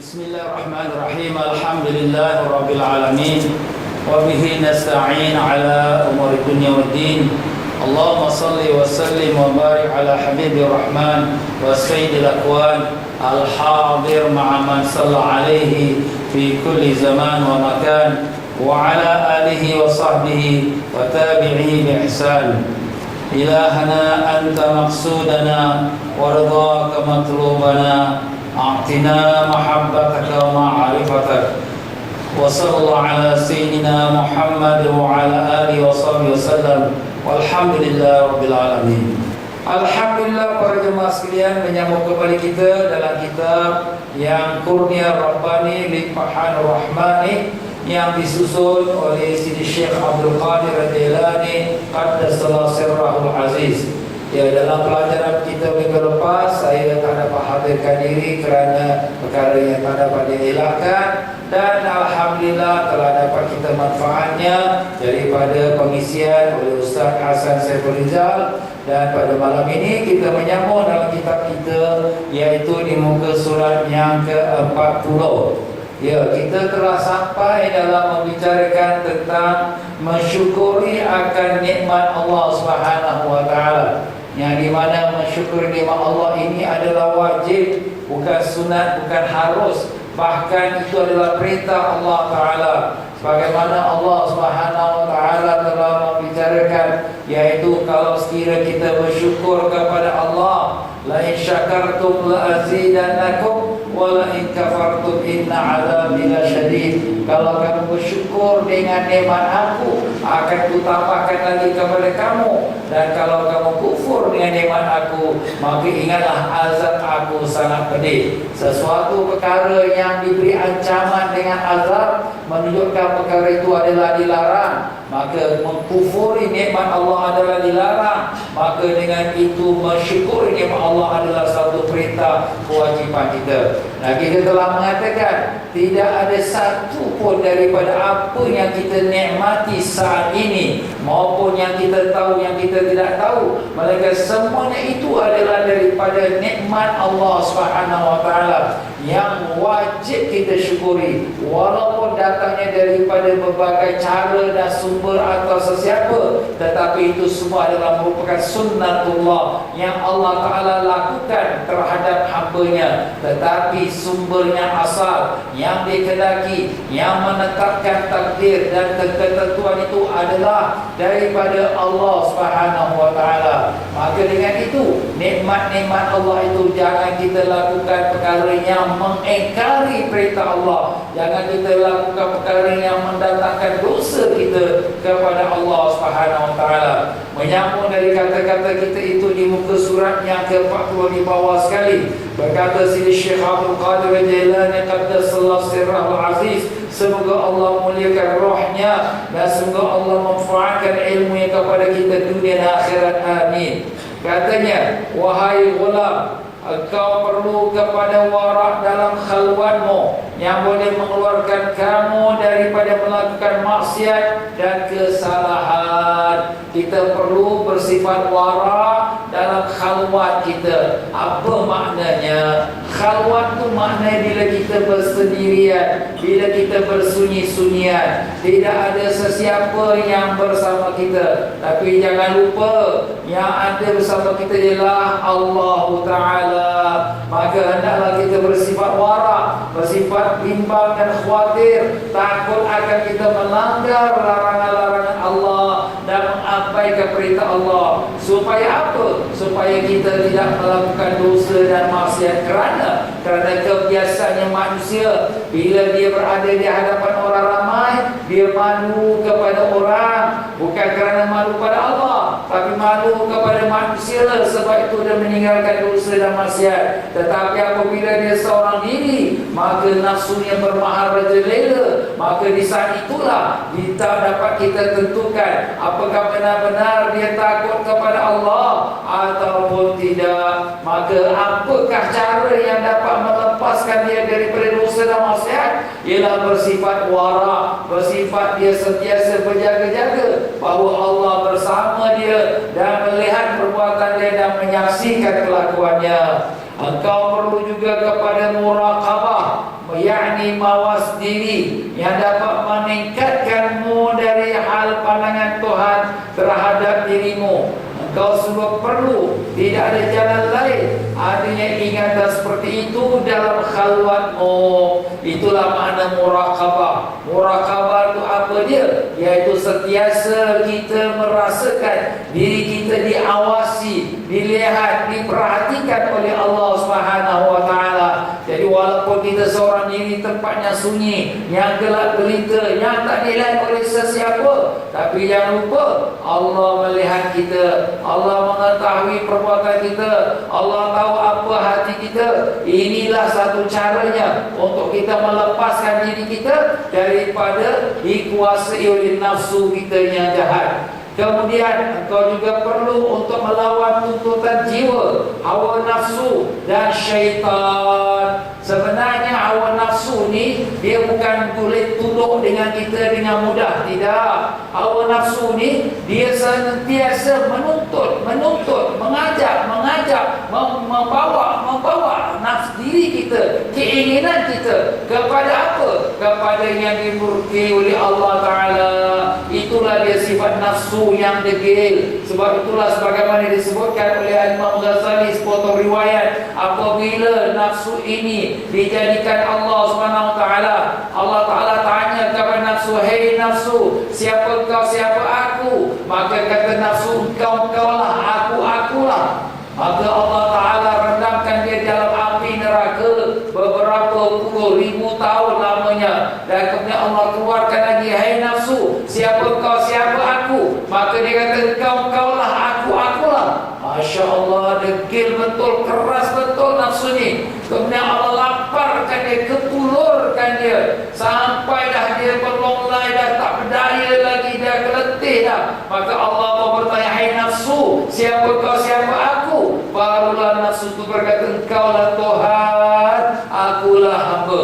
Bismillahirrahmanirrahim. Alhamdulillahirabbil alamin. Wa bihi nasta'in ala umuri dunya waddin. Allahumma salli wa sallim wa barik ala habibir rahman wa sayyidil akwan al-hadir ma'a man salla alaihi fi kulli zaman wa makan wa ala alihi wa sahbihi wa tabi'ihi bi ihsan. Ilahana anta maqsudana wa ridhaka matlubana. أعطنا محبتك ومعرفتك وصلى الله على سيدنا محمد وعلى آله وصحبه وسلم والحمد لله رب العالمين. Alhamdulillah para jemaah sekalian, menyambung kembali kita dalam kitab yang Kurnia Rabbani Limpahan Rahmani yang disusun oleh Sidi Syekh Abdul Qadir Al-Jilani Qaddasallahu Sirrahul Aziz. Ya, dalam pelajaran kita minggu lepas saya tak dapat hadirkan diri kerana perkara yang tak dapat dielakkan, dan Alhamdulillah telah dapat kita manfaatnya daripada pengisian oleh Ustaz Hasan Saiful Rizal. Dan pada malam ini kita menyambung dalam kitab kita, iaitu di muka surat yang ke-40. Ya, kita telah sampai dalam membicarakan tentang mensyukuri akan nikmat Allah Subhanahu wa taala, yang di mana mensyukuri nikmat Allah ini adalah wajib, bukan sunat, bukan harus, bahkan itu adalah perintah Allah taala. Sebagaimana Allah Subhanahu wa taala telah membicarakan, yaitu kalau sekiranya kita bersyukur kepada Allah, la in syakartum la azidannakum wa la in kafartum inna 'adzabi lasyadid. Kalau kamu bersyukur dengan nikmat aku, akan kutambahkan lagi kepada kamu, dan kalau kamu kufur dengan nikmat aku, maka ingatlah azab aku sangat pedih. Sesuatu perkara yang diberi ancaman dengan azab menunjukkan perkara itu adalah dilarang, maka mengkufuri nikmat Allah adalah dilarang. Maka dengan itu mensyukuri nikmat Allah adalah satu perintah kewajipan kita. Nah, kita telah mengatakan tidak ada satu pun daripada apa yang kita nikmati saat ini maupun yang kita tahu, yang kita tidak tahu, melainkan semuanya itu adalah daripada nikmat Allah Subhanahu wa taala yang wajib kita syukuri, walaupun datangnya daripada berbagai cara dan sumber atau sesiapa, tetapi itu semua adalah merupakan sunnatullah yang Allah Ta'ala lakukan terhadap hamba-Nya. Tetapi sumbernya asal yang dikehendaki, yang menetapkan takdir dan ketentuan itu adalah daripada Allah Subhanahu wa taala. Maka dengan itu, nikmat-nikmat Allah itu jangan kita lakukan perkara yang mengingkari perintah Allah, jangan kita lakukan perkara yang mendatangkan dosa kita kepada Allah Subhanahu wa taala. Menyambung dari kata-kata kita itu di muka surat yang ke-40 di bawah sekali, berkata Sidi Syekh Abdul Qadir Al-Jilani Qaddasallahu Sirrahul Aziz, semoga Allah muliakan rohnya dan semoga Allah manfaatkan ilmunya kepada kita dunia dan akhirat, amin. Katanya, wahai ghulam, engkau perlu kepada warak dalam khalwatmu yang boleh mengeluarkan kamu daripada melakukan maksiat dan kesalahan. Kita perlu bersifat warak dalam khalwat kita. Apa maknanya? Khalwat itu maknanya bila kita bersendirian, bila kita bersunyi-sunyian, tidak ada sesiapa yang bersama kita. Tapi jangan lupa, yang ada bersama kita ialah Allah Ta'ala. Maka hendaklah kita bersifat warak, bersifat bimbang dan khawatir, takut akan kita melanggar larangan-larangan Allah dan mengabaikan perintah Allah. Supaya apa? Supaya kita tidak melakukan dosa dan maksiat. Kerana kebiasaannya manusia, bila dia berada di hadapan orang ramai, dia malu kepada orang, bukan kerana malu pada Allah, tapi malu kepada manusia. Sebab itu dia meninggalkan dosa dan maksiat. Tetapi apabila dia seorang diri, maka nafsunya bermaharajalela, maka di saat itulah kita dapat kita tentukan apakah benar-benar dia takut kepada Allah ataupun tidak. Maka apakah cara yang dapat melepaskan dia daripada dosa dan maksiat? Ialah bersifat warak, bersifat dia sentiasa berjaga-jaga bahawa Allah bersama dia dan melihat perbuatan dia dan menyaksikan kelakuannya. Engkau perlu juga kepada muraqabah, yakni mawas diri yang dapat meningkatkanmu dari hal pandangan Tuhan terhadap dirimu. Engkau sungguh perlu, tidak ada jalan lain, adanya ingatan seperti itu dalam khalwatmu. Itulah makna muraqabah. Muraqabah itu apa dia? Yaitu sentiasa kita merasakan diri kita diawasi, dilihat, diperhatikan oleh Allah Subhanahu wa taala. Jadi walaupun kita seorang diri tempatnya sunyi, yang gelap gelita, yang tak dilihat oleh sesiapa, tapi jangan lupa Allah melihat kita, Allah mengetahui perbuatan kita, Allah tahu apa hati kita. Inilah satu caranya untuk kita melepaskan diri kita daripada dikuasai oleh nafsu kita yang jahat. Kemudian engkau juga perlu untuk melawan tuntutan jiwa, hawa nafsu dan syaitan. Sebenarnya hawa nafsu ni dia bukan boleh tunduk dengan kita dengan mudah, tidak. Hawa nafsu ni dia sentiasa menuntut, mengajak, membawa nafsu diri kita, keinginan kita kepada apa? Kepada yang dimurkai oleh Allah Ta'ala. Itulah dia sifat nafsu yang degil. Sebab itulah sebagaimana disebutkan oleh Imam Ghazali sepotong riwayat, apabila nafsu ini dijadikan Allah Subhanahu wa taala, Allah Taala tanya kepada nafsu, "Hei nafsu, siapa kau, siapa aku?" Maka kata nafsu, "Engkau lah, akulah." Maka Allah Taala rendamkan dia dalam api neraka beberapa puluh ribu tahun lamanya. Dan kemudian Allah keluarkan lagi, "Hei nafsu, siapa kau, siapa aku?" Maka dia kata, "Engkau lah, akulah." Masya Allah, degil betul, keras betul nafsu ni. Kemudian Allah laparkan dia, ketulurkan dia, sampai dah dia berlonglai, dah tak berdaya lagi, dah keletih dah. Maka Allah bertanya, "Hai nafsu, siapa kau, siapa aku?" Barulah nafsu itu berkata, "Engkaulah Tuhan, akulah hamba."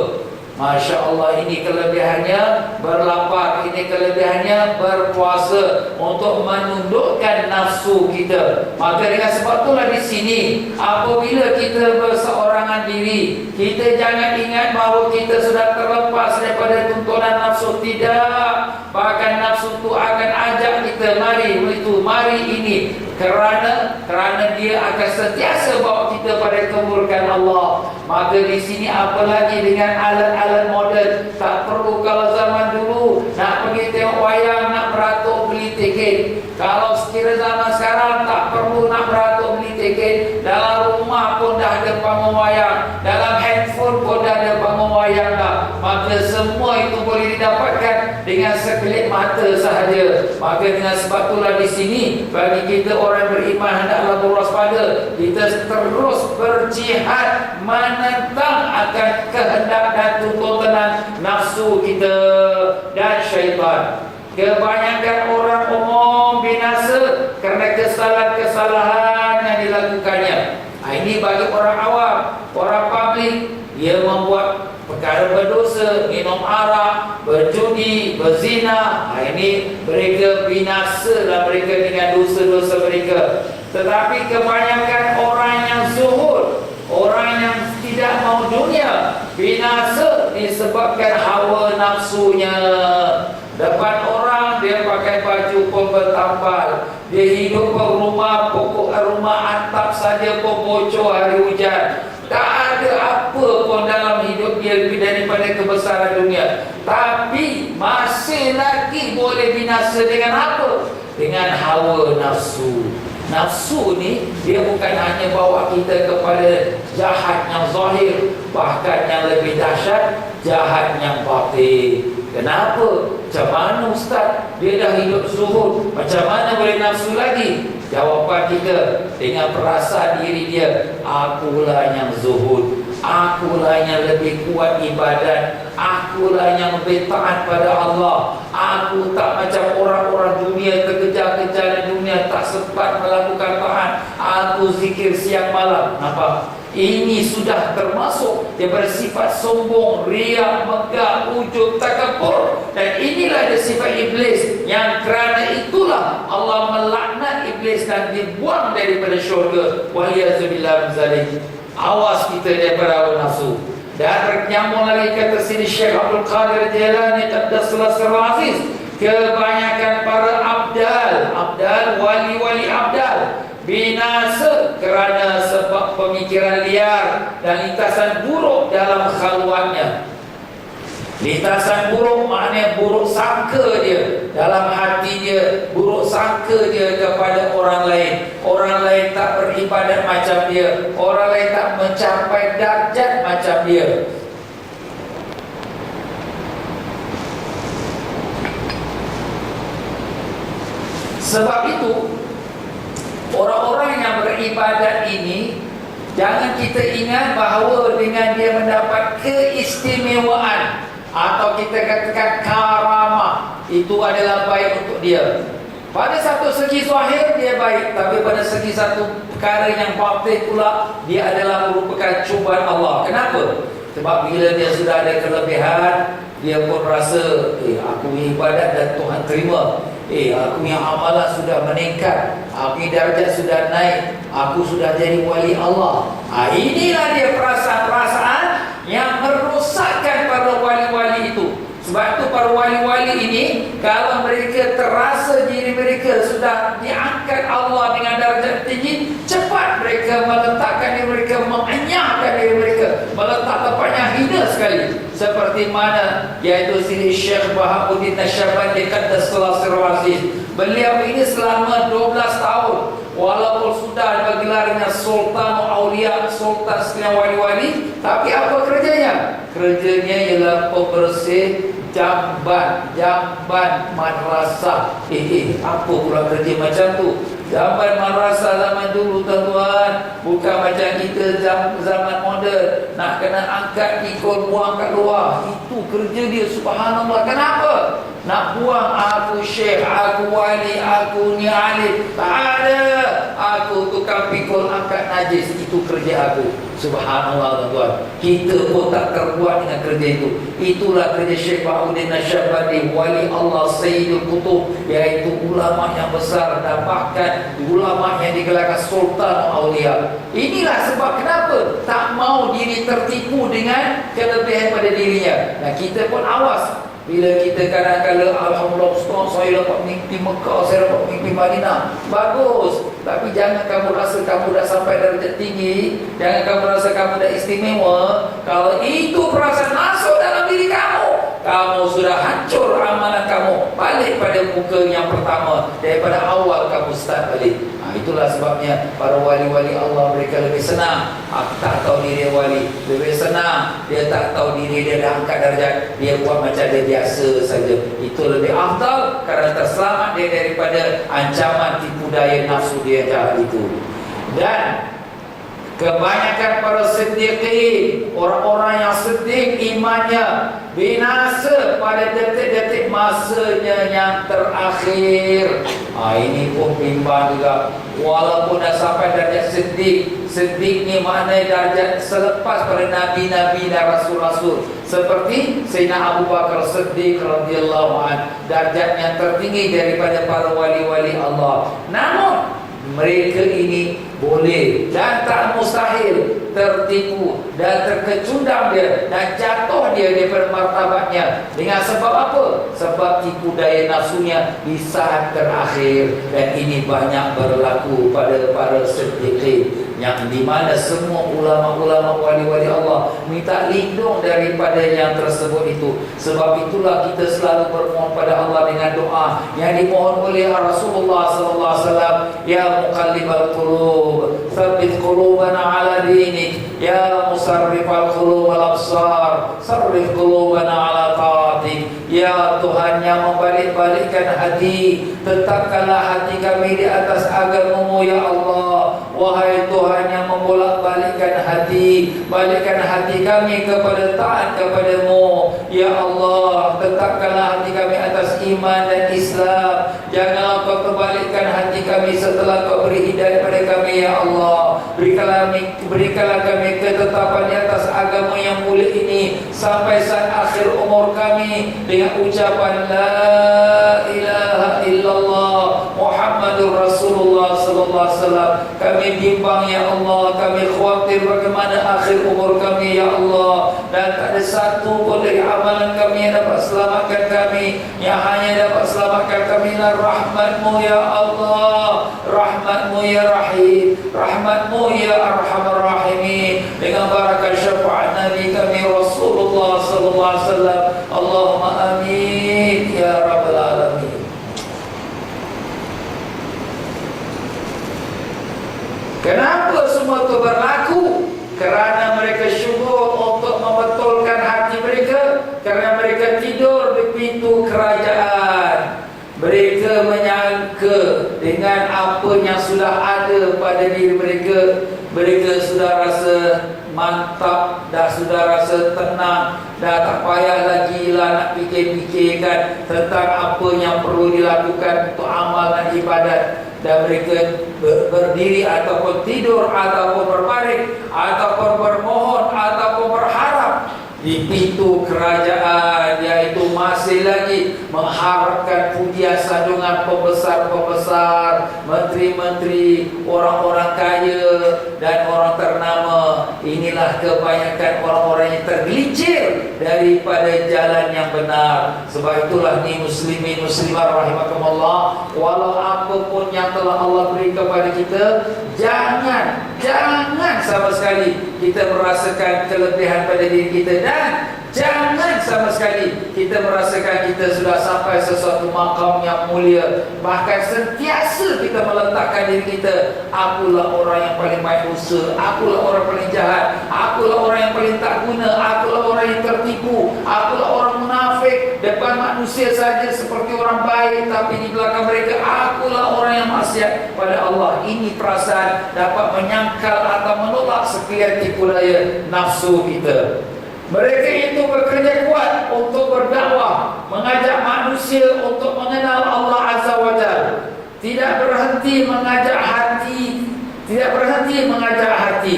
Masya Allah, ini kelebihannya berlapar, ini kelebihannya berpuasa untuk menundukkan nafsu kita. Maka dengan sebab itulah di sini, apabila kita berseorangan diri, kita jangan ingat bahawa kita sudah terlepas daripada tuntunan nafsu. Tidak. Bahkan nafsu itu akan ajak kita, mari itu, mari ini. Kerana dia akan sentiasa bawa kita pada kemurkaan Allah. Maka di sini apalagi dengan alat-alat moden. Tak perlu kalau zaman dulu nak pergi tengok wayang, nak beratur beli tiket. Kalau sekira zaman sekarang tak perlu nak beratur beli tiket. Dalam rumah pun dah ada panggung wayang, dalam handphone pun dah ada panggung wayang dah. Maka semua itu boleh didapatkan dengan sekelip mata sahaja. Maka dengan sebab itulah di sini bagi kita orang beriman hendaklah berwaspada. Kita terus berjihad menentang akan kehendak dan tuntutan nafsu kita dan syaitan. Kebanyakan orang umum binasa kerana kesalahan-kesalahan yang dilakukannya. Ini bagi orang awam, orang publik, dia membuat perkara berdosa, minum arak, berjudi, berzina. Ini mereka binasalah mereka dengan dosa-dosa mereka. Tetapi kebanyakan orang yang zuhud, orang yang tidak mau dunia, binasa disebabkan hawa nafsunya. Depan orang dia pakai baju pun bertampal, dia hidup berumah, pokok rumah atap saja pun bocor hari hujan. Tak ada apa pun dalam hidup dia lebih daripada kebesaran dunia. Tapi masih lagi boleh binasa dengan apa? Dengan hawa nafsu. Nafsu ni dia bukan hanya bawa kita kepada jahat yang zahir, bahkan yang lebih dahsyat, jahat yang batin. Kenapa? Macam mana ustaz? Dia dah hidup zuhud, macam mana boleh nafsu lagi? Jawapan kita dengan perasaan diri dia, akulah yang zuhud, akulah yang lebih kuat ibadat, akulah yang lebih taat pada Allah. Aku tak macam orang-orang dunia, terkejar-kejar di dunia, tak sempat melakukan taat. Aku zikir siang malam. Nampak? Ini sudah termasuk dia bersifat sombong, riak, megah, ujub, takabur. Dan inilah dia sifat iblis, yang kerana itulah Allah melaknat iblis dan dibuang daripada syurga. Waliyazubillah min zalik. Awas kita daripada hawa nafsu. Dan nyambung lagi kata sini Syekh Abdul Qadir Jailani Qaddasallahu Sirrul Aziz, kebanyakan para abdal, wali-wali abdal binasa kerana sebab pemikiran liar dan lintasan buruk dalam khalwatnya. Lintasan buruk maknanya buruk sangka dia dalam hati dia, buruk sangka dia kepada orang lain. Orang lain tak beribadat macam dia, orang lain tak mencapai darjat macam dia. Sebab itu orang-orang yang beribadat ini, jangan kita ingat bahawa dengan dia mendapat keistimewaan atau kita katakan karamah, itu adalah baik untuk dia. Pada satu segi zahir dia baik, tapi pada segi satu perkara yang batin pula, dia adalah merupakan cubaan Allah. Kenapa? Sebab bila dia sudah ada kelebihan, dia pun rasa aku ibadat dan Tuhan terima. Aku yang amalan sudah meningkat, aku darjat sudah naik, aku sudah jadi wali Allah. Inilah dia perasaan-perasaan yang merosakkan para wali-wali itu. Sebab itu para wali-wali ini, kalau mereka terasa diri mereka sudah diangkat Allah dengan darjat tinggi, cepat mereka meletakkan diri mereka, mengenyahkan diri mereka, meletak tempatnya hina sekali. Seperti mana iaitu sini Syekh Bahabuddin Nasyabandi Qaddasallahu Sirrul Aziz. Beliau ini selama 12 tahun, walaupun sudah bergelar dengan Sultan Aulia, Sultan sekalian wali-wali, tapi apa kerjanya? Kerjanya ialah pembersih jamban madrasah. Apa pula kerja macam tu? Jamban madrasah zaman dulu tuan-tuan, bukan macam kita zaman moden, nak kena angkat ikut buang kat luar. Itu kerja dia, subhanallah. Kenapa? Nak buang aku syekh, aku wali, aku ni alim. Tak ada. Aku tukang pikul angkat najis. Itu kerja aku. Subhanallah tuan-tuan. Kita pun tak terbuat dengan kerja itu. Itulah kerja Syekh Bahabuddin Nasyabandi, wali Allah Sayyidul Qutub, iaitu ulama yang besar dan bahkan ulama yang digelarkan Sultan Aulia. Inilah sebab kenapa tak mau diri tertipu dengan kelebihan pada dirinya. Dan kita pun awas. Bila kita kadang-kadang alhamdulillah Ustaz, saya dapat mimpi Mekah, saya dapat mimpi Madinah, bagus. Tapi jangan kamu rasa kamu dah sampai darjat tinggi, jangan kamu rasa kamu dah istimewa. Kalau itu perasaan masuk dalam diri kamu, kamu sudah hancur amalan kamu. Balik pada muka yang pertama, daripada awal kamu start balik. Itulah sebabnya para wali-wali Allah mereka lebih senang. Aku tak tahu diri dia wali, lebih senang. Dia tak tahu diri dia dah angkat darjat, dia buat macam dia biasa saja. Itu lebih afdal kerana terselamat dia daripada ancaman tipu daya nafsu dia jahat itu. Dan kebanyakan para siddiqin, orang-orang yang siddiq imannya, binasa pada detik-detik masanya yang terakhir. Ini pun bimbang juga. Walaupun dah sampai darjat siddiq, siddiq ni maknanya darjat selepas pada nabi-nabi dan rasul-rasul. Seperti Sayyidina Abu Bakar Siddiq radhiyallahu anhu, darjat yang tertinggi daripada para wali-wali Allah. Namun mereka ini boleh dan tak mustahil tertipu dan terkecundang dia dan jatuh dia daripada martabatnya. Dengan sebab apa? Sebab tipu daya nafsunya di saat terakhir. Dan ini banyak berlaku pada para siddiqin, yang di mana semua ulama-ulama wali-wali Allah minta lindung daripada yang tersebut itu. Sebab itulah kita selalu bermohon pada Allah dengan doa yang dimohon oleh Rasulullah sallallahu alaihi wasallam, ya muqallibal qulub, tsabbit qulubana ala dinik, ya musarrifal qulub wal absar, sarrif qulubana ala taatik. Ya Tuhan yang membalik-balikkan hati, tetapkanlah hati kami di atas agama-Mu ya Allah. Wahai Tuhan yang membolak-balikkan hati, balikkan hati kami kepada taat kepada-Mu ya Allah. Tetapkanlah hati kami atas iman dan Islam. Janganlah Kau kebalikkan hati kami setelah Kau beri hidayah pada kami ya Allah. Berikanlah kami ketetapan di atas agama yang mulia ini sampai saat akhir umur kami dengan ucapan la ilaha illallah Muhammad Muhammadur Rasulullah sallallahu alaihi wasallam. Kami bimbang ya Allah, kami khawatir bagaimana akhir umur kami ya Allah, dan tak ada satu pun dari amalan kami yang dapat selamatkan kami. Yang hanya dapat selamatkan kami adalah rahmat-Mu ya Allah, rahmat-Mu ya Rahim, rahmat-Mu ya Arhamar Rahimin. Dengan barakah syafaat Nabi kami Rasulullah sallallahu alaihi wasallam. Allahumma amin ya rabbal alamin. Kenapa semua itu berlaku? Kerana mereka syukur untuk membetulkan hati mereka, kerana mereka tidur di pintu kerajaan. Mereka menyangka dengan apa yang sudah ada pada diri mereka, mereka sudah rasa mantap, dah sudah rasa tenang, dah tak payah lagi lah nak fikir-fikirkan tentang apa yang perlu dilakukan untuk amal dan ibadat. Dan mereka berdiri ataupun tidur ataupun berbaring ataupun bermohon ataupun berharap di pintu kerajaan, iaitu masih lagi mengharapkan pujian sanjungan pembesar-pembesar, menteri-menteri, orang-orang kaya dan orang ternama. Inilah kebanyakan orang-orang yang tergelincir daripada jalan yang benar. Sebab itulah ni muslimin muslimat rahimakumullah, walau apapun yang telah Allah beri kepada kita, jangan sama sekali kita merasakan kelebihan pada diri kita, dan jangan sama sekali kita merasakan kita sudah sampai sesuatu makam yang mulia. Bahkan sentiasa kita meletakkan diri kita, akulah orang yang paling baik dosa, akulah orang paling jahat, akulah orang yang paling tak guna, akulah orang yang tertipu, akulah orang munafik. Depan manusia saja seperti orang baik, tapi di belakang mereka akulah orang yang maksiat pada Allah. Ini perasaan dapat menyangkal atau menolak sekalian tipu daya nafsu kita. Mereka itu bekerja kuat untuk berdakwah, mengajak manusia untuk mengenal Allah Azza wa Jalla. Tidak berhenti mengajak hati, tidak berhenti mengajak hati.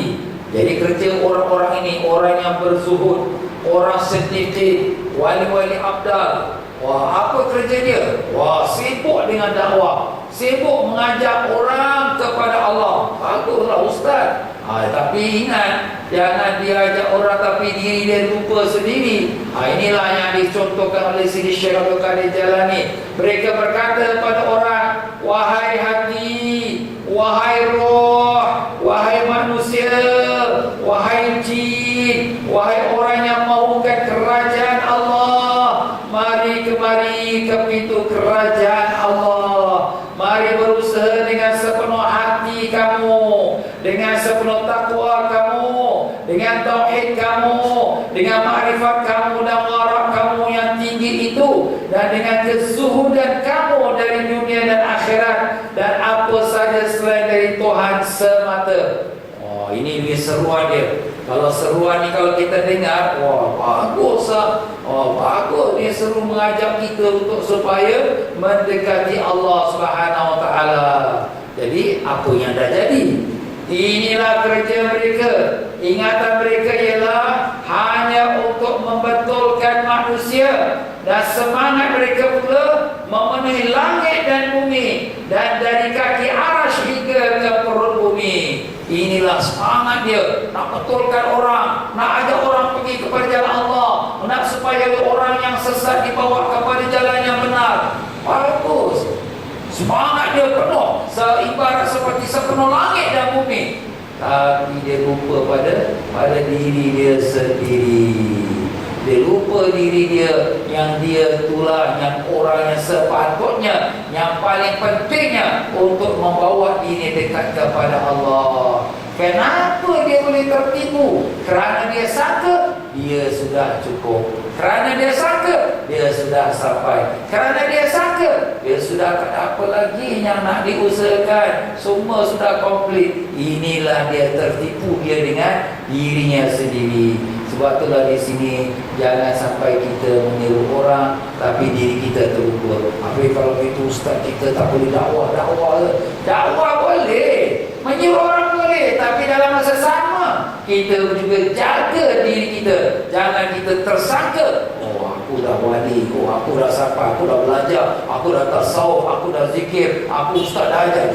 Jadi kerja orang-orang ini, orang yang berzuhud, orang siddiqin, wali-wali abdal. Wah, apa kerja dia? Wah, sibuk dengan dakwah, sibuk mengajak orang kepada Allah. Baguslah ustaz. Tapi ingat, jangan diajak orang tapi diri dia lupa sendiri. Inilah yang dicontohkan oleh Sidi Syekh Abdul Qadir Jalani. Mereka berkata kepada orang, wahai hati, wahai roh, wahai manusia, wahai jin, wahai orang yang mahukan kerajaan Allah, mari kemari ke pintu kerajaan Allah. Mari berusaha dengan sepenuh hati kamu, dengan sepenuh takwa kamu, dengan tauhid kamu, dengan makrifat kamu dan waraq kamu yang tinggi itu, dan dengan kezuhudan kamu dari dunia dan akhirat, dan apa saja selain dari Tuhan semata. Oh, ini dia seruan dia. Kalau seruan ni kalau kita dengar, wah bagus lah. Oh bagus, dia seru mengajak kita untuk supaya mendekati Allah Subhanahu Wa Taala. Jadi apa yang dah jadi? Inilah kerja mereka. Ingatan mereka ialah hanya untuk membetulkan manusia, dan semangat mereka pula memenuhi langit dan bumi, dan dari kaki arasy hingga ke perut bumi. Inilah semangat dia, nak betulkan orang, nak ajak orang pergi kepada jalan Allah, nak supaya orang yang sesat dibawa kepada jalan yang benar. Bagus. Semangat dia penuh, seibarat seperti sepenuh langit dan bumi. Tapi dia lupa pada diri dia sendiri. Dia lupa diri dia, yang dia itulah yang orang yang sepatutnya, yang paling pentingnya untuk membawa diri dekat kepada Allah. Kenapa dia boleh tertipu? Kerana dia sangka dia sudah cukup, kerana dia sangka dia sudah sampai, kerana dia sangka dia sudah tak ada apa lagi yang nak diusahakan, semua sudah komplit. Inilah dia tertipu dia dengan dirinya sendiri. Sebab itulah di sini jangan sampai kita meniru orang tapi diri kita terlupa. Habis kalau itu ustaz kita tak boleh dakwah boleh, meniru orang boleh, tapi dalam masa sama kita juga jaga diri kita. Jangan kita tersangka, oh aku dah wali, aku dah siapa, aku dah belajar, aku dah tasawuf, aku dah zikir, aku ustaz dah ajar.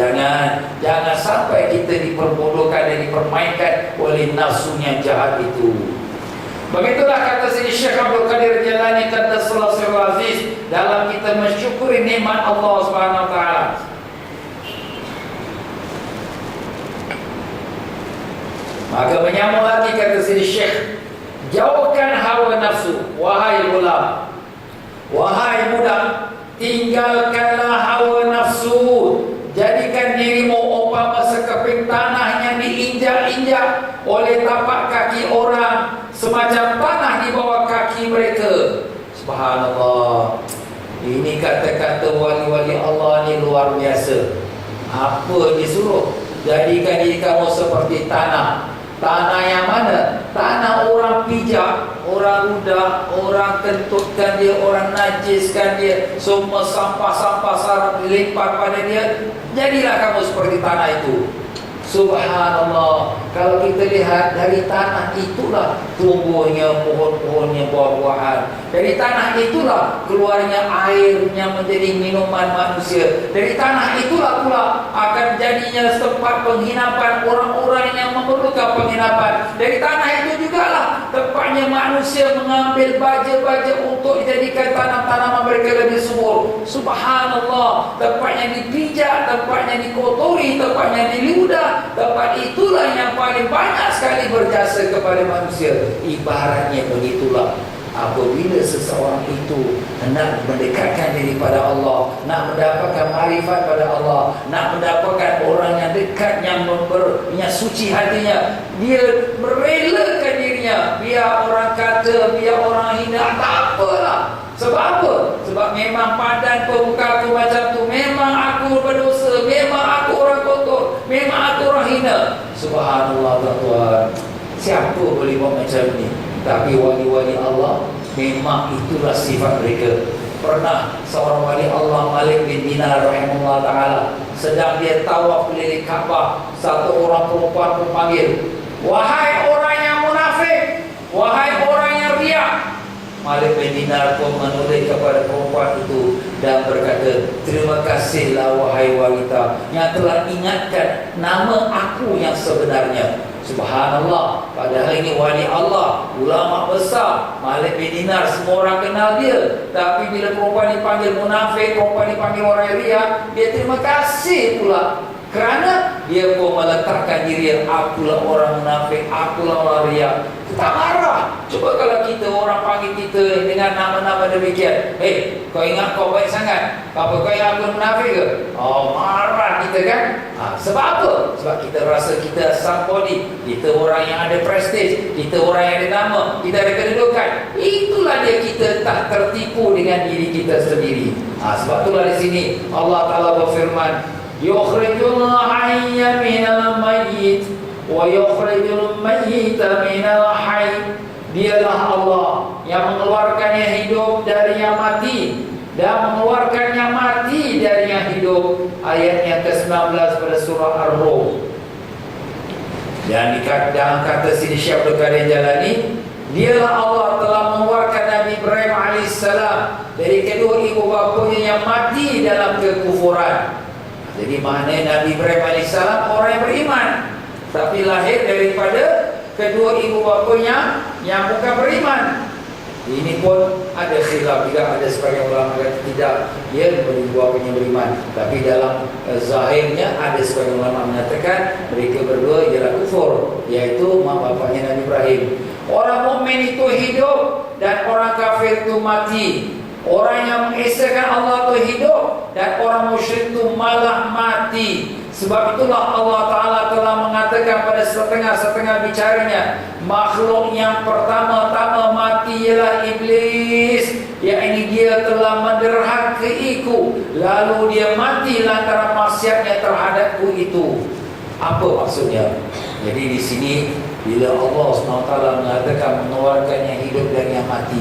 Jangan sampai kita diperbodohkan dan dipermainkan oleh nafsu yang jahat itu. Begitulah kata Sayyidi Syekh Abdul Qadir Jalani Qaddasallahu sirruhu aziz dalam kita mensyukuri nikmat Allah Subhanahu wa taala. Maka menyambung lagi kata Sayyidi Syekh, jauhkan hawa nafsu, wahai ulam, wahai budak, tinggalkanlah hawa nafsu. Jadikan dirimu umpama sekeping tanah yang diinjak-injak oleh tapak kaki orang, semacam tanah di bawah kaki mereka. Subhanallah. Ini kata-kata wali-wali Allah ni luar biasa. Apa disuruh? Jadikan diri kamu seperti tanah. Tanah yang mana? Tanah orang pijak, orang rudak, orang kentutkan dia, orang najiskan dia, semua sampah-sampah sarap dilimpah pada dia. Jadilah kamu seperti tanah itu. Subhanallah. Kalau kita lihat dari tanah itulah tumbuhnya pohon-pohonnya, buah-buahan. Dari tanah itulah keluarnya air yang menjadi minuman manusia. Dari tanah itulah pula akan jadinya tempat penghinapan orang-orang yang memerlukan penginapan. Dari tanah itu jugalah tempatnya manusia mengambil baja-baja untuk dijadikan tanam-tanaman mereka lebih subur. Subhanallah. Tempatnya dipijak, tempatnya dikotori, tempatnya diludah. Tempat itulah yang paling banyak sekali berjasa kepada manusia. Ibaratnya begitulah. Apabila seseorang itu nak mendekatkan diri pada Allah, nak mendapatkan marifat pada Allah, nak mendapatkan orang yang dekat, yang suci hatinya, dia merelakan dirinya. Biar orang kata, biar orang hina, tak apalah. Sebab apa? Sebab memang padan pemuka aku macam tu. Memang aku berdosa, memang aku orang kotor, memang aku orang hina. Subhanallah tuan-tuan. Siapa boleh buat macam ni? Tapi wali-wali Allah memang itulah sifat mereka. Pernah seorang wali Allah, Malik bin Dinar rahimahullah ta'ala, sedang dia tawaf keliling Kaabah, satu orang perempuan pun panggil, wahai orang yang munafik, wahai orang yang riak. Malik bin Dinar pun menulis kepada perempuan itu dan berkata, terima kasihlah wahai wanita yang telah ingatkan nama aku yang sebenarnya. Subhanallah. Padahal ini wali Allah, ulama besar, Malik bin Dinar, semua orang kenal dia. Tapi bila perempuan dipanggil munafik, perempuan dipanggil orang riak, dia terima kasih pula. Kerana dia pun meletakkan diri, akulah orang munafik, akulah orang riak. Tak marah. Cuba kalau kita, orang panggil kita dengan nama-nama demikian, kau ingat kau baik sangat, apa kau ingat aku munafik ke? Oh, marah kita kan. Sebab apa? Sebab kita rasa kita somebody, kita orang yang ada prestige, kita orang yang ada nama, kita ada kedudukan. Itulah dia, kita tak tertipu dengan diri kita sendiri. Sebab itulah di sini Allah Ta'ala berfirman, yukhrijul hayya minal mayyit wa yukhrijul mayyita minal hayy. Dialah Allah yang mengeluarkan yang hidup dari yang mati dan mengeluarkan yang mati dari yang hidup. Ayat yang ke-19 pada surah Ar-Rum. Dan dalam kata Sayyidi Syekh Abdul Qadir Jalani, dialah Allah telah mengeluarkan Nabi Ibrahim AS dari kedua ibu bapanya yang mati dalam kekufuran. Jadi maknanya Nabi Ibrahim AS orang yang beriman, tapi lahir daripada kedua ibu bapanya yang bukan beriman. Ini pun ada khilaf juga, ada sebagian ulama kata tidak, dia ibu bapanya beriman. Tapi dalam zahirnya ada sebagian ulama mengatakan mereka berdua ialah kufur, iaitu mak bapanya Nabi Ibrahim. Orang mukmin itu hidup dan orang kafir itu mati. Orang yang mengesahkan Allah itu hidup dan orang musyrik itu malah mati. Sebab itulah Allah Ta'ala telah mengatakan pada setengah-setengah bicaranya, makhluk yang pertama-tama mati ialah iblis, yakni dia telah menderhakaiku, lalu dia mati lantaran maksiatnya terhadapku itu. Apa maksudnya? Jadi di sini bila Allah SWT mengatakan mengeluarkan yang hidup dan yang mati,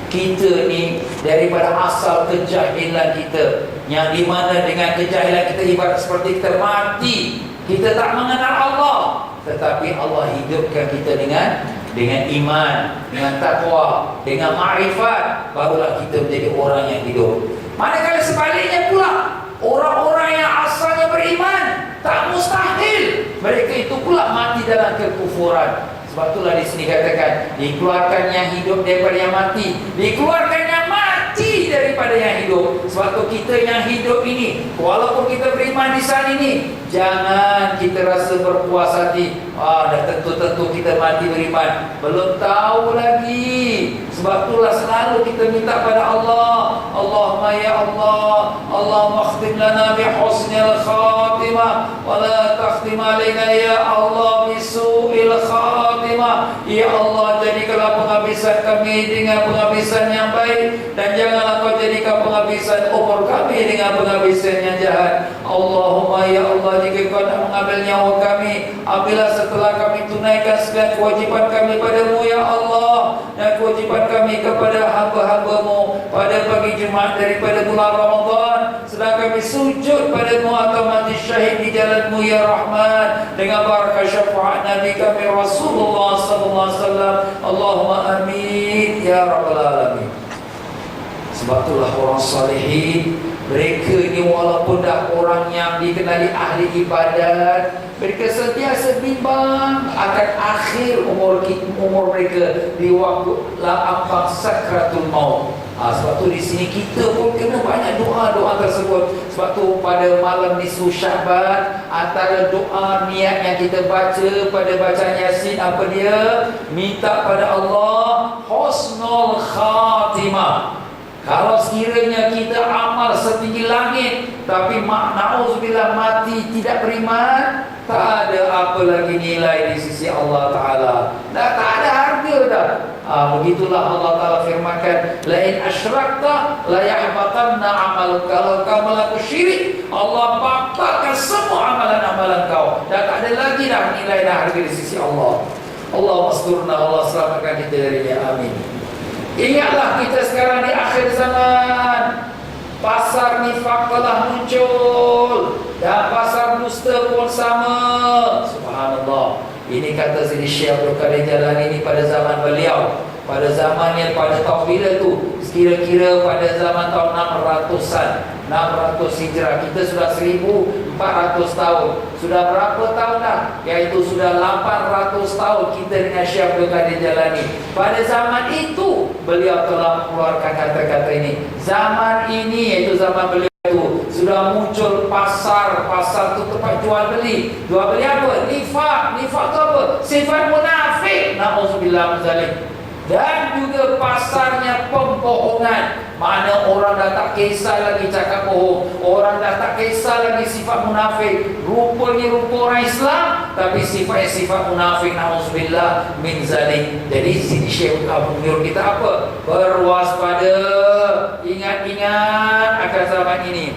kita ni daripada asal kejahilan kita, yang di mana dengan kejahilan kita ibarat seperti kita mati, kita tak mengenal Allah, tetapi Allah hidupkan kita dengan dengan iman, dengan takwa, dengan ma'rifat, barulah kita menjadi orang yang hidup. Manakala sebaliknya pula, orang-orang yang asalnya beriman, tak mustahil mereka itu pula mati dalam kekufuran. Sebab itulah di sini katakan, dikeluarkan yang hidup daripada yang mati, dikeluarkan yang mati daripada yang hidup. Sebab itu kita yang hidup ini, walaupun kita beriman di saat ini, jangan kita rasa berpuas hati. Dah tentu-tentu kita mati beriman. Belum tahu lagi. Sebab itulah selalu kita minta pada Allah, Allahumma ya Allah, Allahumma khtim lana bi husnil khatimah wa la takhtim alaina ya Allah bi su'il khatimah. Ya Allah, jadikanlah penghabisan kami dengan penghabisan yang baik, dan janganlah kau jadikan penghabisan umur kami dengan penghabisan yang jahat. Allahumma ya Allah, jika kau nak mengambil nyawa kami, ambillah setelah kami tunaikan segala kewajipan kami padamu ya Allah, dan kewajipan kami kepada hamba-hambamu pada pagi Jumaat daripada bulan Ramadan, sedang kami sujud padamu atau mati syahid di jalanmu ya Rahman, dengan barakah syafaat Nabi kami Rasulullah sallallahu alaihi wasallam. Allahumma amin ya rabbal alamin. Sebab itulah orang salihin, mereka ni walaupun dah orang yang dikenali ahli ibadat, mereka sentiasa bimbang akan akhir umur mereka di waktu ambang sakratul maut. Sebab tu di sini kita pun kena banyak doa-doa tersebut. Sebab tu pada malam nisfu Sya'ban, antara doa niat yang kita baca pada bacaan Yasin apa dia? Minta pada Allah husnul khatimah. Kalau sekiranya kita amal setinggi langit, tapi na'udzubillah mati tidak beriman, tak ada apa lagi nilai di sisi Allah Ta'ala. Tak ada harga dah. Begitulah Allah Ta'ala firmankan, lain asyrakta la yahbatanna amaluk. Kalau kau melakukan syirik, Allah batalkan semua amalan-amalan kau, dan tak ada lagi dah nilai dah harga di sisi Allah. Allah masturna, Allah selamatkan kita darinya, amin. Ingatlah kita sekarang di akhir zaman, pasar nifak telah muncul, dan pasar dusta pun sama. Subhanallah. Ini kata sini Syekh Abdul Qadir Jalani ini pada zaman beliau, pada zaman yang pada tahun bila tu, kira-kira pada zaman tahun 600-an, 600 Hijrah. Kita sudah 1400 tahun. Sudah berapa tahun dah? Iaitu sudah 800 tahun kita dengan Syekh Abdul Qadir Jalani. Pada zaman itu beliau telah mengeluarkan kata-kata ini. Zaman ini, iaitu zaman beliau itu, sudah muncul pasar tu tempat jual beli. Jual beli apa? Nifak itu apa? Sifat munafik. Na'udzubillah min zalik. Dan juga pasarnya pembohongan. Mana orang dah tak kisah lagi cakap bohong, orang dah tak kisah lagi sifat munafik. Rupanya rupa orang Islam, tapi sifatnya sifat munafik. Na'udzubillah min zalik. Jadi sini Syekh menyuruh kita apa? Berwaspada, ingat-ingat akan zaman ini.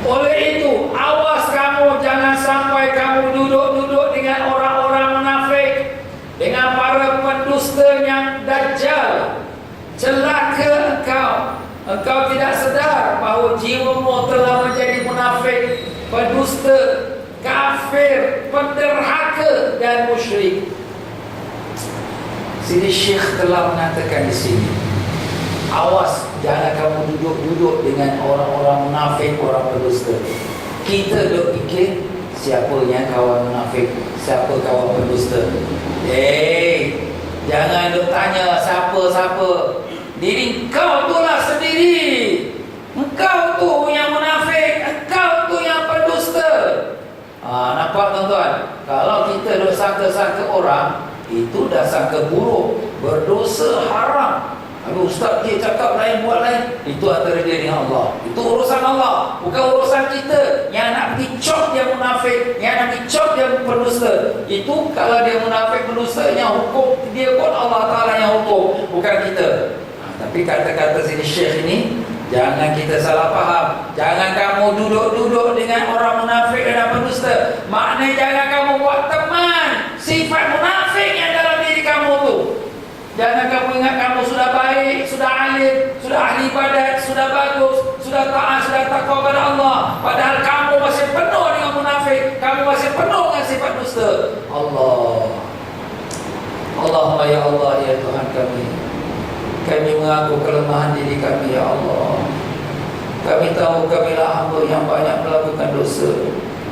Oleh itu, awas kamu, jangan sampai kamu duduk-duduk dengan orang-orang munafik, dengan para pendusta yang dajjal. Celaka engkau. Engkau tidak sedar bahawa jiwamu telah menjadi munafik, pendusta, kafir, penderhaka dan musyrik. Sini Syekh telah mengatakan di sini, awas, jangan kamu duduk-duduk dengan orang-orang munafik, orang pendusta. Kita duk fikir, siapa yang kawan munafik, siapa kawan pendusta. Jangan duk tanya siapa-siapa. Diri kau tu lah sendiri. Engkau tu yang munafik, engkau tu yang pendusta. Nampak tuan-tuan? Kalau kita duk sangka-sangka orang, itu dah sangka buruk, berdosa haram. Kalau ustaz dia cakap lain buat lain, itu antara dia dengan Allah. Itu urusan Allah, bukan urusan kita. Yang nak pergi cop dia munafik, yang nak pergi cop dia pendusta. Itu kalau dia munafik pendusta, yang hukum dia pun Allah Ta'ala yang hukum, bukan kita. Tapi kata-kata sini Syekh ini, jangan kita salah faham. Jangan kamu duduk-duduk dengan orang munafik dan pendusta. Maknanya jangan kamu buat teman sifat munafik yang dalam diri kamu tu. Jangan kamu ingat kamu sudah baik, sudah alim, sudah ahli ibadat, sudah bagus, sudah taat, sudah takwa kepada Allah. Padahal kamu hamba ya Allah, ya Tuhan kami. Kami mengaku kelemahan diri kami ya Allah. Kami tahu kamilah hamba yang banyak melakukan dosa.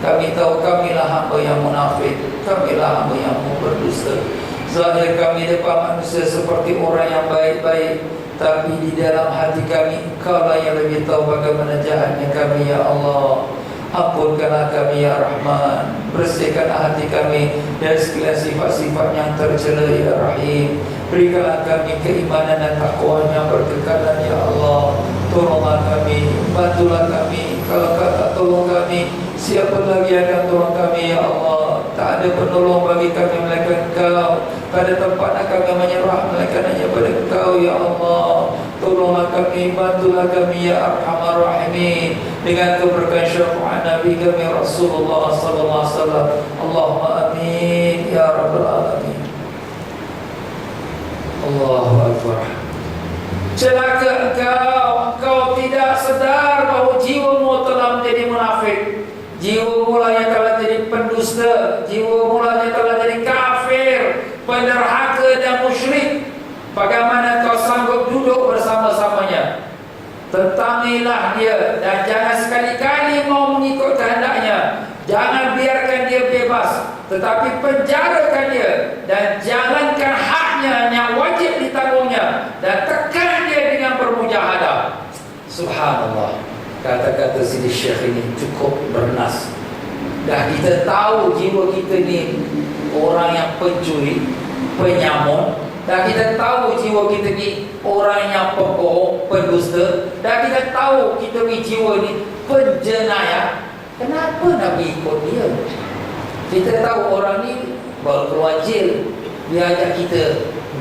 Kami tahu kamilah hamba yang munafik. Kamilah hamba yang berdusta. Zahir kami depan manusia seperti orang yang baik-baik, tapi di dalam hati kami Engkau yang lebih tahu bagaimana jahatnya kami ya Allah. Ampunkanlah kami ya Rahman. Bersihkanlah hati kami dari segala sifat-sifat yang tercela ya Rahim. Berikanlah kami keimanan dan takwa yang berkekalan ya Allah. Tolonglah kami, bantulah kami. Kalau Kau tak tolong kami, siapa lagi akan tolong kami ya Allah? Tak ada penolong bagi kami melainkan Engkau. Pada tempat kami menyerah melainkan hanya pada Engkau ya Allah. Tolonglah kami, bantulah kami ya Arhamar Rahimin, dengan keberkahan syafaat Nabi kami Rasulullah sallallahu alaihi wasallam. Allahumma amin ya rabbal alamin. Allahu akbar. Celaka engkau tidak sedar bahawa jiwamu telah menjadi munafik. Jiwamu yang telah jadi pendusta, jiwamu yang telah jadi kafir, penderhaka dan musyrik. Bagaimana kau sanggup duduk bersama-samanya? Tentangilah dia dan jangan sekali-kali mau mengikut kehendaknya. Jangan biarkan dia bebas, tetapi penjarakan dia dan jalankan haknya yang wajib ditanggungnya, dan tekan dia dengan bermujahadah. Subhanallah. Kata-kata Sidi Syekh ini cukup bernas. Dah kita tahu jiwa kita ni orang yang pencuri, penyamun. Dah kita tahu jiwa kita ni orang yang pembohong, pendusta. Dah kita tahu kita ni jiwa ni penjenayah. Kenapa nak pergi ikut dia? Kita tahu orang ni baru keluar jail, dia ajak kita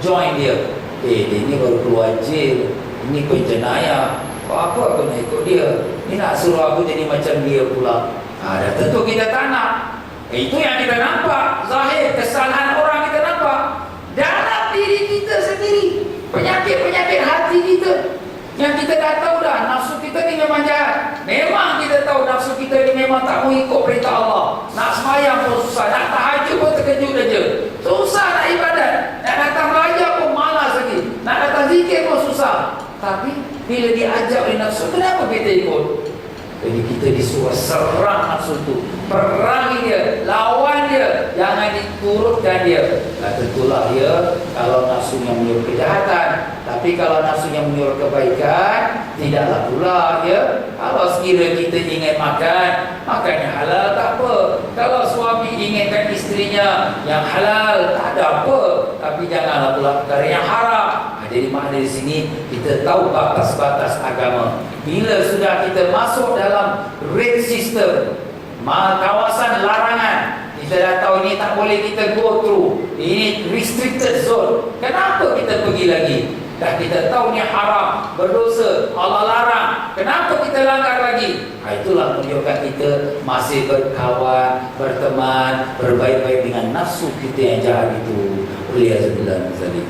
join dia. Dia ni baru keluar jail, ini penjenayah. Apa aku nak ikut dia? Ni nak suruh aku jadi macam dia pula. Dah tentu kita tak nak. Itu yang kita nampak. Zahir kesalahan orang kita nampak dalam diri kita sendiri. Penyakit-penyakit hati kita yang kita dah tahu dah. Nafsu kita ni memang jahat. Memang kita tahu nafsu kita ni memang tak mau ikut perintah Allah. Nak sembahyang pun susah, nak tahajud pun terkejut aja. Susah nak ibadat, nak datang belajar pun malas lagi, nak datang zikir pun susah. Tapi bila diajak oleh nafsu, kenapa kita ikut? Jadi kita disuruh serang nafsu itu, perangi dia, lawan dia, jangan diturutkan dia. Nah tentulah dia kalau nafsu yang menyuruh kejahatan. Tapi kalau nafsu yang menyuruh kebaikan, tidaklah pula ya. Kalau sekiranya kita ingin makan, makannya halal tak apa. Kalau suami inginkan istrinya yang halal, tak ada apa. Tapi janganlah pula perkara yang haram. Jadi makna di sini kita tahu batas-batas agama. Bila sudah kita masuk dalam red system, kawasan larangan, kita dah tahu ini tak boleh kita go through, ini restricted zone. Kenapa kita pergi lagi? Dah kita tahu ni haram, berdosa, Allah larang. Kenapa kita langgar lagi? Itulah menunjukkan kita masih berkawan, berteman, berbaik-baik dengan nafsu kita yang jahat itu. Waliyahzubillah min zalik.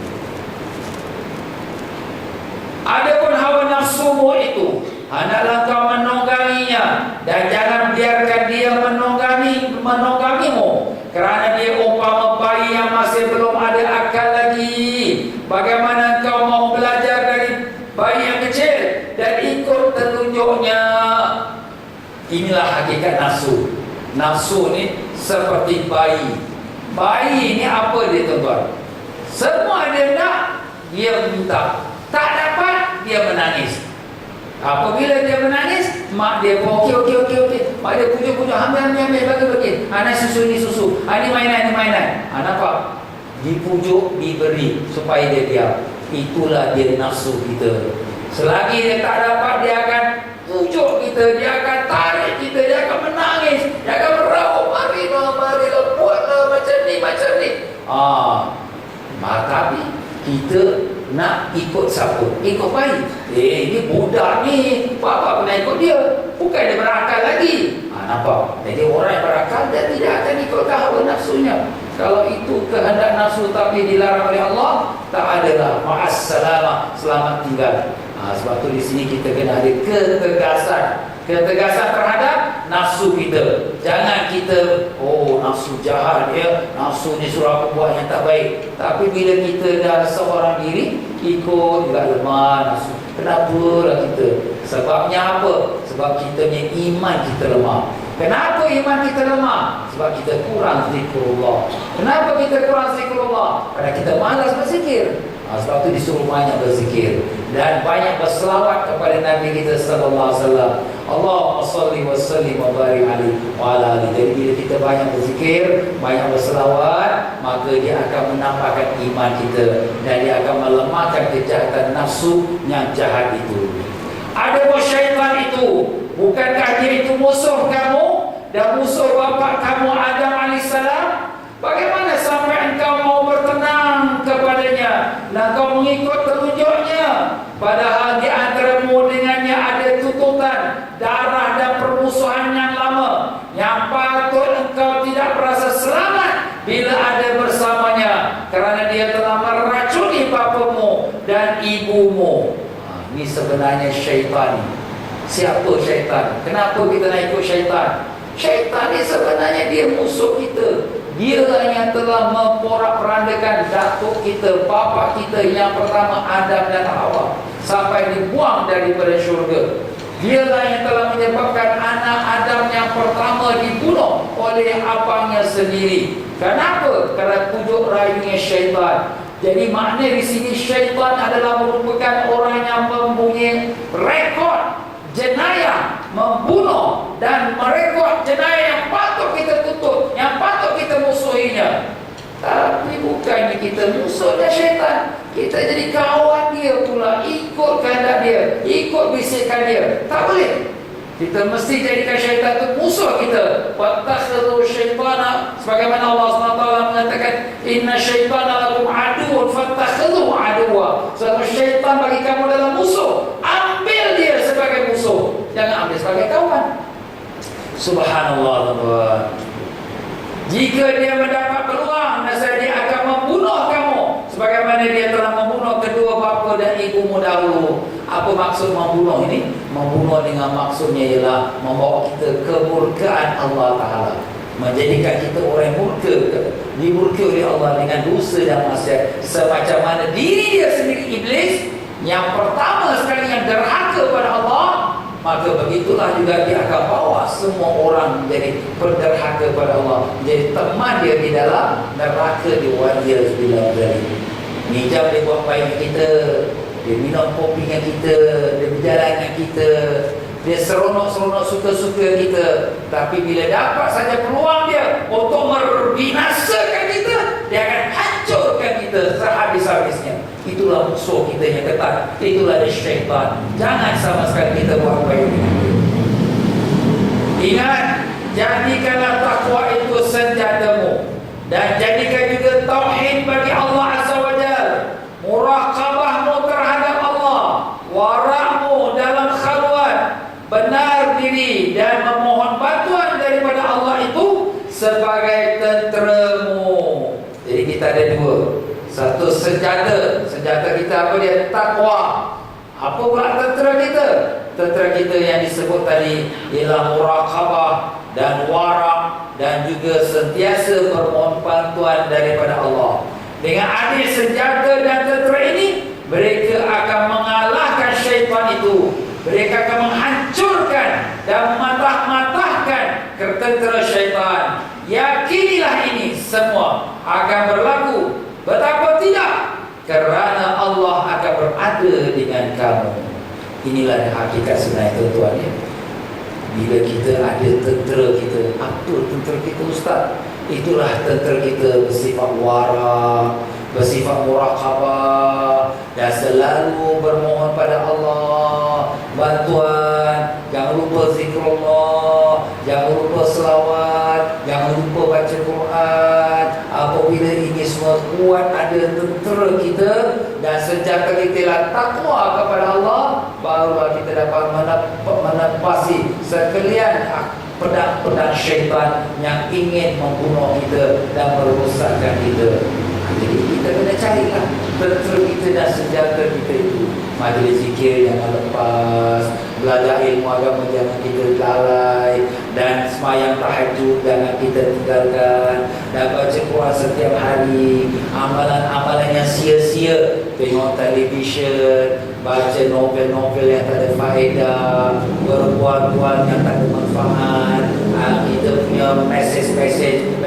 Adapun hawa nafsumu itu, hendaklah kau menungganginya dan jangan biarkan dia menunggangimu, kerana dia umpama bayi yang masih belum ada akal lagi. Bagaimana kau mau belajar dari bayi yang kecil dan ikut petunjuknya? Inilah hakikat nafsu. Nafsu ni seperti bayi. Bayi ni apa dia tuan-tuan? Semua dia nak, dia minta. Tak dapat, dia menangis. Apabila dia menangis, mak dia pun okey. Mak dia pujuk-pujuk, ambil, bagi. Anak susu ni susu. Ini mainan. Nampak? Dipujuk, diberi supaya dia diam. Itulah dia nafsu kita. Selagi dia tak dapat, dia akan pujuk kita, dia akan tarik kita, dia akan menangis, dia akan meraup. Marilah, buatlah macam ni. Tapi kita nak ikut siapa? Ikut bayi. Ini budak ni, bapa pernah ikut dia, bukan dia berakal lagi. Nampak? Jadi orang yang berakal dia tidak akan ikut hawa nafsunya. Kalau itu kehendak nafsu tapi dilarang oleh Allah, tak adalah ma'assalamah, selamat tinggal. Sebab tu di sini kita kena ada ketegasan terhadap nafsu kita. Jangan kita nafsu jahat dia, nafsu ni suruh aku buat yang tak baik. Tapi bila kita dah seorang diri, ikut juga lemah nafsu. Kenapalah kita? Sebabnya apa? Sebab kita punya iman kita lemah. Kenapa iman kita lemah? Sebab kita kurang zikrullah. Kenapa kita kurang zikrullah? Kerana kita malas berzikir. Sebab itu disuruh banyak berzikir dan banyak berselawat kepada Nabi kita sallallahu alaihi wasallam. Allahumma shalli wa sallim wa barik alaihi wa ala alihi. Jadi bila kita banyak berzikir, banyak berselawat, maka dia akan menambahkan iman kita dan dia akan melemahkan kejahatan nafsu yang jahat itu. Ada pun syaitan itu, bukankah dia itu musuh kamu dan musuh bapa kamu Adam alaihissalam? Bagaimana sampai engkau mau bertenang kepadanya dan kau mengikut petunjuknya, padahal di antaramu dengannya ada tuntutan, darah dan permusuhan yang lama, yang patut engkau tidak merasa selamat bila ada bersamanya, kerana dia telah meracuni bapamu dan ibumu. Ini sebenarnya syaitan. Siapa syaitan? Kenapa kita nak ikut syaitan? Syaitan ni sebenarnya dia musuh kita. Dialah yang telah memporak-perandakan datuk kita, bapa kita yang pertama Adam dan Hawa sampai dibuang daripada syurga. Dialah yang telah menyebabkan anak Adam yang pertama dibunuh oleh abangnya sendiri. Kenapa? Kerana pujuk rayunya syaitan. Jadi makna di sini syaitan adalah merupakan orang yang mempunyai rekod jenayah, membunuh dan merekod jenayah yang patut kita tuntut, yang patut kita musuhinya. Tapi bukannya kita musuhnya syaitan, kita jadi kawan dia pula, ikut kehendak dia, ikut bisikan dia. Tak boleh. Kita mesti jadikan syaitan itu musuh kita. Wattakhadhu syaitana, sebagaimana Allah SWT mengatakan, inna syaitana lakum aduun fattakhadhu aduwa. Suatu syaitan bagi kamu adalah musuh, ambil dia sebagai musuh, jangan ambil sebagai kawan. Subhanallah, teman-teman. Jika dia mendapat peluang, nescaya dia akan membunuh kamu sebagaimana dia telah membunuh kedua bapa dan ibumu dahulu. Apa maksud membunuh ini? Membunuh dengan maksudnya ialah membawa kita kemurkaan Allah Ta'ala, menjadikan kita orang murka, dimurka oleh Allah dengan dosa dan maksiat. Semacam mana diri dia sendiri, iblis, yang pertama sekali yang derhaka pada Allah, maka begitulah juga dia akan bawa semua orang menjadi berderhaka pada Allah, menjadi teman dia di dalam neraka di wadia bila dari. Mijam dia buat baik kita, dia minum kopi dengan kita, dia berjalan dengan kita, dia seronok-seronok suka-suka kita. Tapi bila dapat saja peluang dia untuk membinasakan kita, dia akan hancurkan kita sehabis-habisnya. Itulah musuh kita yang ketat. Itulah dia syaitan. Jangan sama sekali kita buat baik dengan dia. Ingat, jadikanlah takwa itu senjatamu, dan jadikan juga tauhid bagi Allah Azza wa Jalla, muraqabahmu terhadap Allah, warakmu dalam khalwat, benar diri dan memohon bantuan daripada Allah itu sebagai tenteramu. Jadi kita ada dua. Satu senjata. Senjata kita apa dia? Takwa. Apa pula tentera kita? Tentera kita yang disebut tadi ialah muraqabah dan warak, dan juga sentiasa bermohon bantuan daripada Allah. Dengan adil senjata dan tentera ini, mereka akan mengalahkan syaitan itu. Mereka akan menghancurkan dan mematah-matahkan tentera syaitan. Yakinilah ini semua akan berlaku. Betapa tidak? Kerana Allah akan berada dengan kamu. Inilah hakikat sebenarnya, tuan-tuan ya. Bila kita ada tentera kita, apa tentera kita, Ustaz? Itulah tentera kita bersifat wara, bersifat muraqabah, dan selalu bermohon pada Allah bantuan. Jangan lupa zikrullah, jangan lupa selawat, jangan lupa baca Quran. Apabila ini semua kuat, ada tentera kita dan senjata kita ialah takwa kepada Allah, barulah kita dapat menepasi sekalian pedang-pedang syaitan yang ingin membunuh kita dan merosakkan kita. Jadi kita kena carilah tentera kita dan senjata kita itu. Majlis zikir jangan lepas, belajar ilmu agama jangan kita lalai, dan Semayang tahajud jangan kita tinggalkan, dan baca Quran setiap hari. Amalan-amalan yang sia-sia, tengok television, baca novel-novel yang tak ada faedah, berbual-bual yang tak ada manfaat, kita punya mesej-mesej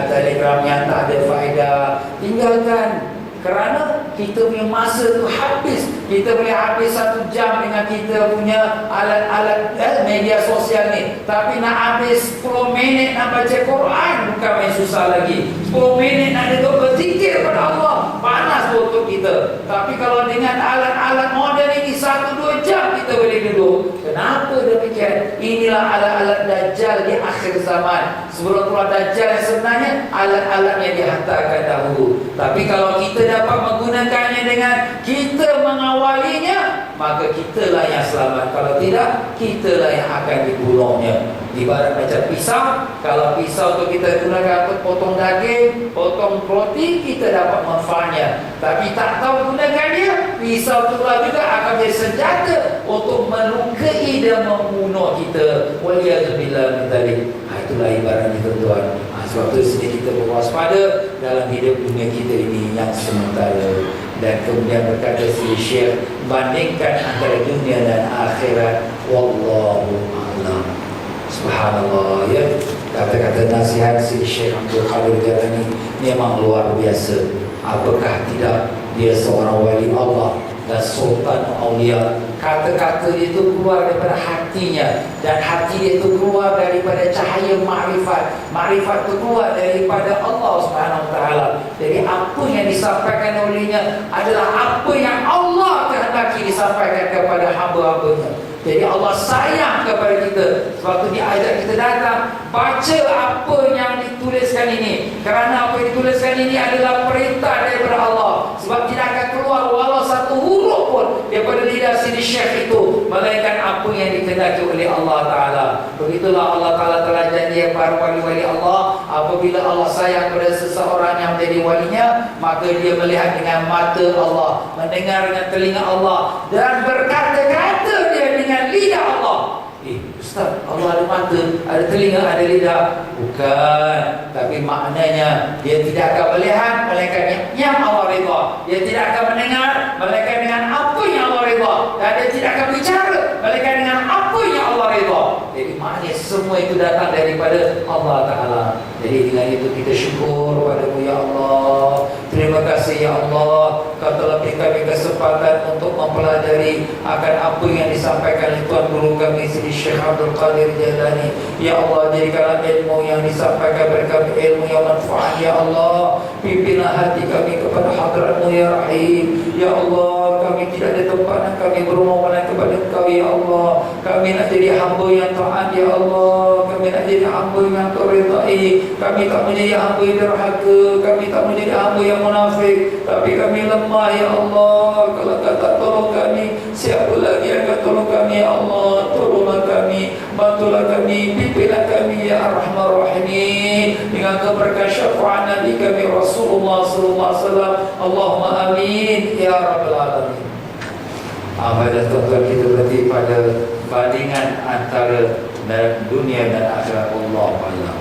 telegram yang tak ada faedah, tinggalkan. Kerana kita punya masa tu habis. Kita boleh habis 1 jam dengan kita punya alat-alat media sosial ni, tapi nak habis 10 minit nak baca Quran bukan main susah lagi. 10 minit nak duduk berzikir pada Allah, panas otot kita. Tapi kalau dengan alat-alat moden ini 1-2 jam kita boleh duduk. Kenapa demikian? Inilah alat-alat Dajjal di akhir zaman. Sebelum keluar Dajjal yang sebenarnya alat-alat yang dihantarkan dahulu. Tapi kalau kita dapat menggunakannya dengan kita mengawalinya, maka kitalah yang selamat. Kalau tidak, kitalah yang akan dibunuhnya. Ibarat macam pisau. Kalau pisau tu kita gunakan untuk potong daging, potong roti, kita dapat manfaatnya. Tapi tak tahu gunakan dia, pisau tu juga akan jadi senjata untuk melukai dan membunuh kita. Waliyahzubillah min dzalik. Itulah ibaratnya tuan-tuan. Sebab itu sini kita berwaspada dalam hidup dunia kita ini yang sementara. Dan kemudian berkata si Syekh, bandingkan antara dunia dan akhirat, wallahu a'lam. Subhanallah, ya. Kata-kata nasihat si Syekh Abdul Qadir Jailani memang luar biasa. Apakah tidak dia seorang wali Allah dan sultan aulia. Kata-kata dia itu keluar daripada hatinya, dan hati dia itu keluar daripada cahaya makrifat. Makrifat itu keluar daripada Allah Subhanahu Wa Taala. Jadi apa yang disampaikan olehnya adalah apa yang Allah kehendaki disampaikan kepada hamba-hambanya. Jadi Allah sayang kepada kita. Sebab itu dia ajak kita datang, baca apa yang dituliskan ini. Kerana apa yang dituliskan ini adalah perintah daripada Allah. Sebab tidak akan keluar walau 1 huruf pun daripada lidah sini Syekh itu, melainkan apa yang dikehendaki oleh Allah Ta'ala. Begitulah Allah Ta'ala telah janji para wali-wali Allah. Apabila Allah sayang pada seseorang yang menjadi walinya, maka dia melihat dengan mata Allah, mendengar dengan telinga Allah, dan berkata-kata dia dengan lidah Allah. Ustaz, Allah ada mata, ada telinga, ada lidah. Bukan. Tapi maknanya dia tidak akan melihat melainkan yang Allah redha. Dia tidak akan mendengar melainkan dengan apa yang Allah redha. Dan dia tidak akan bicara melainkan dengan apa yang Allah redha. Jadi maknanya semua itu datang daripada Allah Ta'ala. Jadi dengan itu kita syukur padamu ya Allah. Terima kasih ya Allah, Kau telah beri kami kesempatan untuk mempelajari akan apa yang disampaikan oleh Tuan Guru kami Sidi Syekh Abdul Qadir Jailani. Ya Allah, jadikanlah ilmu yang disampaikan beri kami ilmu yang manfaat ya Allah. Pimpinlah hati kami kepada hadrat-Mu ya Rahim. Ya Allah, kami tidak ada tempat dan kami bermohon kepada Engkau ya Allah. Kami nak jadi hamba yang taat ya Allah. Kami nak jadi hamba yang Kau ridai. Kami tak menjadi hamba yang derhaka. Kami tak menjadi hamba yang munafik. Tapi kami lemah ya Allah. Kalau Kau tak tolong kami, siapa lagi yang akan tolong kami ya Allah. Tolonglah kami, bantulah kami, pimpinlah kami ya Ar-Rahman Rahimin, dengan keberkahan syafaat Nabi kami Rasulullah sallallahu alaihi wasallam. Allahumma amin ya rabbal alamin. Pada tuan-tuan kita berarti pada bandingan antara dunia dan akhirat, Allah Allah.